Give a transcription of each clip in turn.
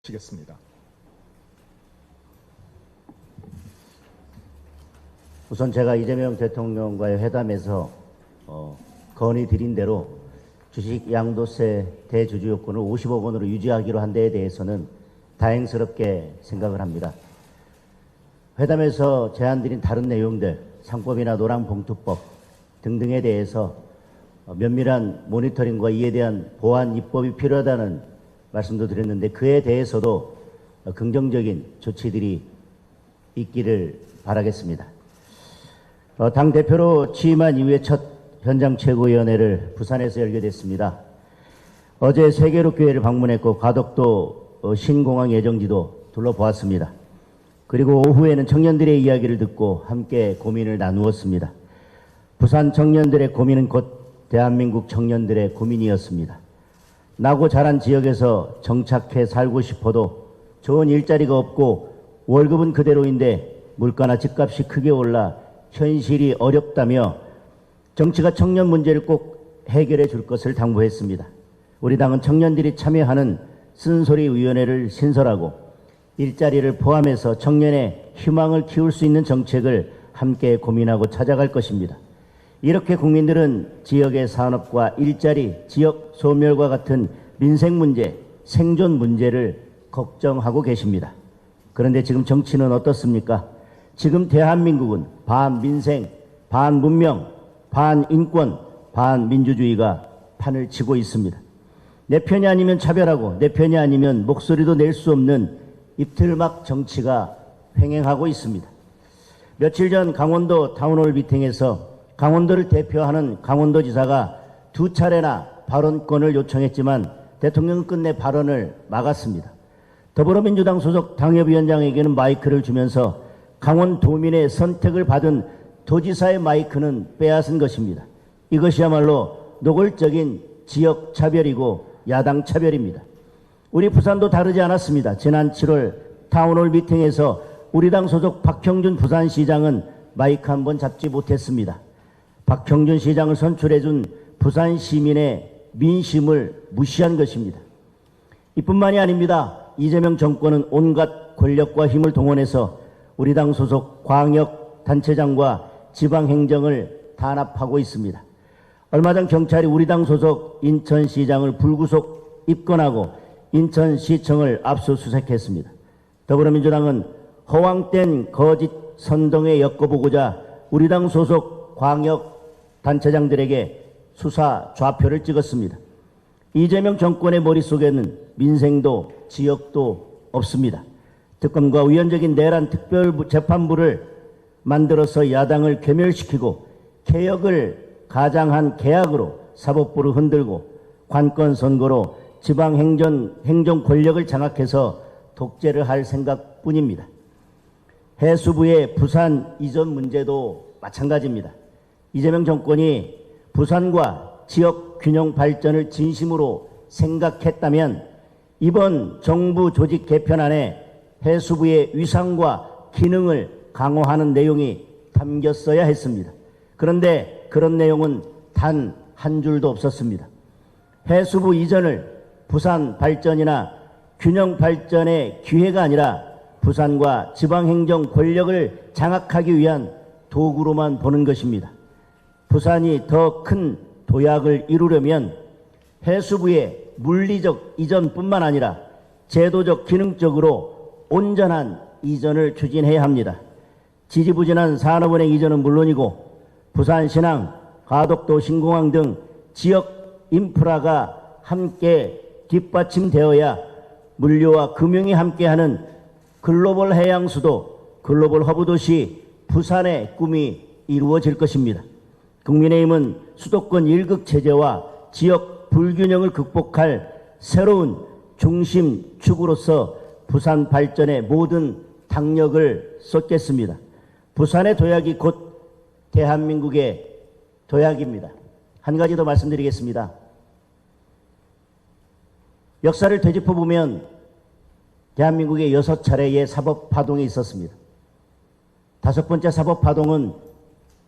시겠습니다. 우선 제가 이재명 대통령과의 회담에서 건의드린 대로 주식 양도세 대주주 요건을 50억 원으로 유지하기로 한 데에 대해서는 다행스럽게 생각을 합니다. 회담에서 제안드린 다른 내용들, 상법이나 노란봉투법 등등에 대해서 면밀한 모니터링과 이에 대한 보완 입법이 필요하다는 말씀도 드렸는데, 그에 대해서도 긍정적인 조치들이 있기를 바라겠습니다. 당 대표로 취임한 이후에 첫 현장 최고위원회를 부산에서 열게 됐습니다. 어제 세계로교회를 방문했고 가덕도 신공항 예정지도 둘러보았습니다. 그리고 오후에는 청년들의 이야기를 듣고 함께 고민을 나누었습니다. 부산 청년들의 고민은 곧 대한민국 청년들의 고민이었습니다. 나고 자란 지역에서 정착해 살고 싶어도 좋은 일자리가 없고 월급은 그대로인데 물가나 집값이 크게 올라 현실이 어렵다며 정치가 청년 문제를 꼭 해결해 줄 것을 당부했습니다. 우리 당은 청년들이 참여하는 쓴소리위원회를 신설하고 일자리를 포함해서 청년의 희망을 키울 수 있는 정책을 함께 고민하고 찾아갈 것입니다. 이렇게 국민들은 지역의 산업과 일자리, 지역 소멸과 같은 민생 문제, 생존 문제를 걱정하고 계십니다. 그런데 지금 정치는 어떻습니까? 지금 대한민국은 반민생, 반문명, 반인권, 반민주주의가 판을 치고 있습니다. 내 편이 아니면 차별하고 내 편이 아니면 목소리도 낼 수 없는 입틀막 정치가 횡행하고 있습니다. 며칠 전 강원도 타운홀 미팅에서 강원도를 대표하는 강원도지사가 두 차례나 발언권을 요청했지만 대통령은 끝내 발언을 막았습니다. 더불어민주당 소속 당협위원장에게는 마이크를 주면서 강원도민의 선택을 받은 도지사의 마이크는 빼앗은 것입니다. 이것이야말로 노골적인 지역 차별이고 야당 차별입니다. 우리 부산도 다르지 않았습니다. 지난 7월 타운홀 미팅에서 우리 당 소속 박형준 부산시장은 마이크 한 번 잡지 못했습니다. 박형준 시장을 선출해준 부산 시민의 민심을 무시한 것입니다. 이뿐만이 아닙니다. 이재명 정권은 온갖 권력과 힘을 동원해서 우리 당 소속 광역단체장과 지방행정을 단합하고 있습니다. 얼마 전 경찰이 우리 당 소속 인천시장을 불구속 입건하고 인천시청을 압수수색했습니다. 더불어민주당은 허황된 거짓 선동에 엮어보고자 우리 당 소속 광역단체장들에게 수사 좌표를 찍었습니다. 이재명 정권의 머릿속에는 민생도 지역도 없습니다. 특검과 위헌적인 내란 특별재판부를 만들어서 야당을 괴멸시키고 개혁을 가장한 계약으로 사법부를 흔들고 관권 선거로 지방행정 권력을 장악해서 독재를 할 생각뿐입니다. 해수부의 부산 이전 문제도 마찬가지입니다. 이재명 정권이 부산과 지역 균형 발전을 진심으로 생각했다면 이번 정부 조직 개편안에 해수부의 위상과 기능을 강화하는 내용이 담겼어야 했습니다. 그런데 그런 내용은 단 한 줄도 없었습니다. 해수부 이전을 부산 발전이나 균형 발전의 기회가 아니라 부산과 지방행정 권력을 장악하기 위한 도구로만 보는 것입니다. 부산이 더 큰 도약을 이루려면 해수부의 물리적 이전뿐만 아니라 제도적 기능적으로 온전한 이전을 추진해야 합니다. 지지부진한 산업은행 이전은 물론이고 부산신항, 가덕도 신공항 등 지역 인프라가 함께 뒷받침되어야 물류와 금융이 함께하는 글로벌 해양수도, 글로벌 허브도시 부산의 꿈이 이루어질 것입니다. 국민의힘은 수도권 일극체제와 지역 불균형을 극복할 새로운 중심축으로서 부산 발전에 모든 당력을 쏟겠습니다. 부산의 도약이 곧 대한민국의 도약입니다. 한 가지 더 말씀드리겠습니다. 역사를 되짚어보면 대한민국에 6차례의 사법파동이 있었습니다. 5번째 사법파동은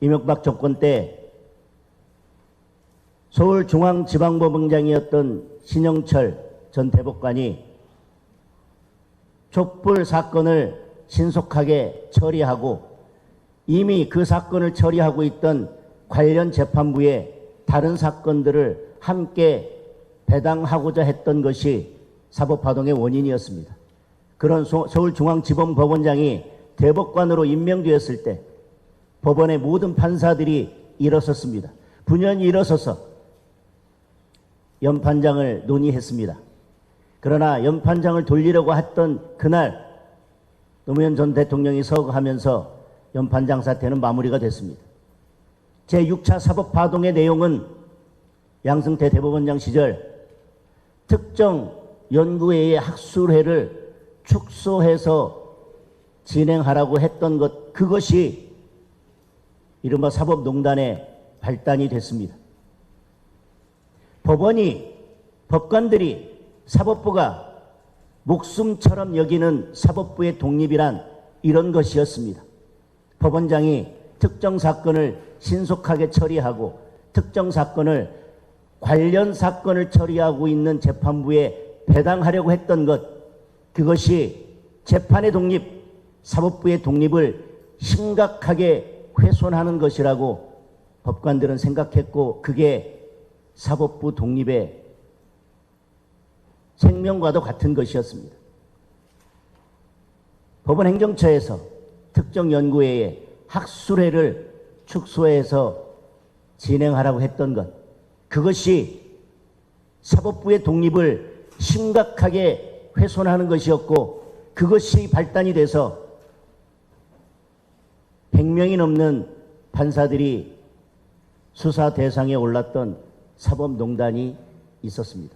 이명박 정권 때 서울중앙지방법원장이었던 신영철 전 대법관이 촛불 사건을 신속하게 처리하고 이미 그 사건을 처리하고 있던 관련 재판부의 다른 사건들을 함께 배당하고자 했던 것이 사법파동의 원인이었습니다. 그런 서울중앙지법법원장이 대법관으로 임명되었을 때 법원의 모든 판사들이 일어섰습니다. 분연히 일어서서 연판장을 논의했습니다. 그러나 연판장을 돌리려고 했던 그날 노무현 전 대통령이 서거하면서 연판장 사태는 마무리가 됐습니다. 제6차 사법파동의 내용은 양승태 대법원장 시절 특정 연구회의 학술회를 축소해서 진행하라고 했던 것, 그것이 이른바 사법농단의 발단이 됐습니다. 법관들이 사법부가 목숨처럼 여기는 사법부의 독립이란 이런 것이었습니다. 법원장이 특정 사건을 신속하게 처리하고 특정 사건을 관련 사건을 처리하고 있는 재판부에 배당하려고 했던 것, 그것이 재판의 독립, 사법부의 독립을 심각하게 훼손하는 것이라고 법관들은 생각했고, 그게 사법부 독립의 생명과도 같은 것이었습니다. 법원 행정처에서 특정 연구회의 학술회를 축소해서 진행하라고 했던 것, 그것이 사법부의 독립을 심각하게 훼손하는 것이었고, 그것이 발단이 돼서 100명이 넘는 판사들이 수사 대상에 올랐던 사법농단이 있었습니다.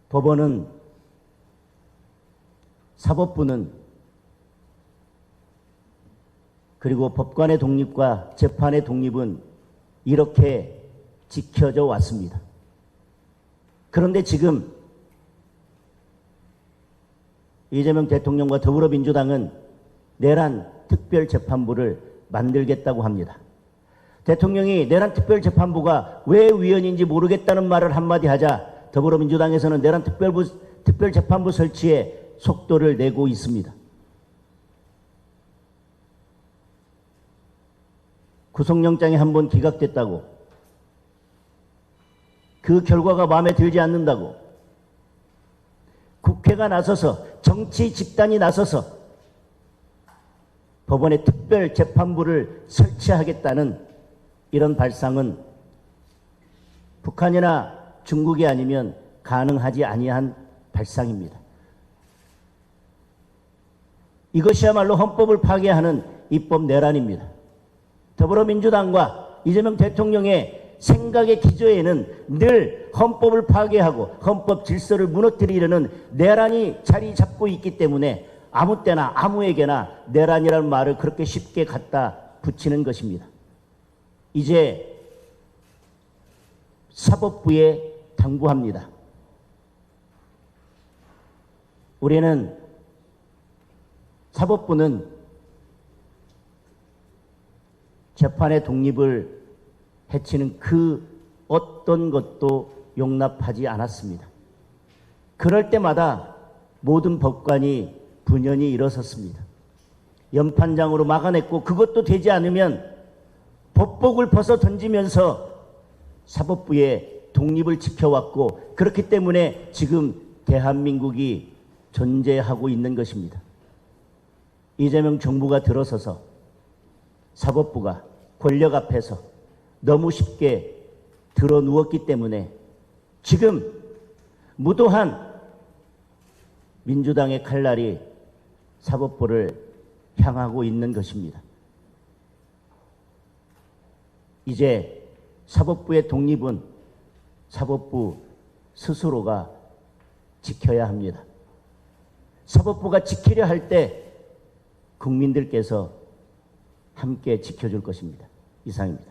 법원은, 사법부는, 그리고 법관의 독립과 재판의 독립은 이렇게 지켜져 왔습니다. 그런데 지금 이재명 대통령과 더불어민주당은 내란 특별재판부를 만들겠다고 합니다. 대통령이 내란 특별재판부가 왜 위헌인지 모르겠다는 말을 한마디 하자 더불어민주당에서는 내란 특별재판부 설치에 속도를 내고 있습니다. 구속영장이 한번 기각됐다고, 그 결과가 마음에 들지 않는다고 국회가 나서서, 정치 집단이 나서서 법원의 특별재판부를 설치하겠다는 이런 발상은 북한이나 중국이 아니면 가능하지 아니한 발상입니다. 이것이야말로 헌법을 파괴하는 입법 내란입니다. 더불어민주당과 이재명 대통령의 생각의 기저에는 늘 헌법을 파괴하고 헌법 질서를 무너뜨리려는 내란이 자리 잡고 있기 때문에 아무 때나 아무에게나 내란이라는 말을 그렇게 쉽게 갖다 붙이는 것입니다. 이제 사법부에 당부합니다. 우리는, 사법부는 재판의 독립을 해치는 그 어떤 것도 용납하지 않았습니다. 그럴 때마다 모든 법관이 분연히 일어섰습니다. 연판장으로 막아냈고, 그것도 되지 않으면 법복을 벗어 던지면서 사법부의 독립을 지켜왔고, 그렇기 때문에 지금 대한민국이 존재하고 있는 것입니다. 이재명 정부가 들어서서 사법부가 권력 앞에서 너무 쉽게 드러누웠기 때문에 지금 무도한 민주당의 칼날이 사법부를 향하고 있는 것입니다. 이제 사법부의 독립은 사법부 스스로가 지켜야 합니다. 사법부가 지키려 할 때 국민들께서 함께 지켜줄 것입니다. 이상입니다.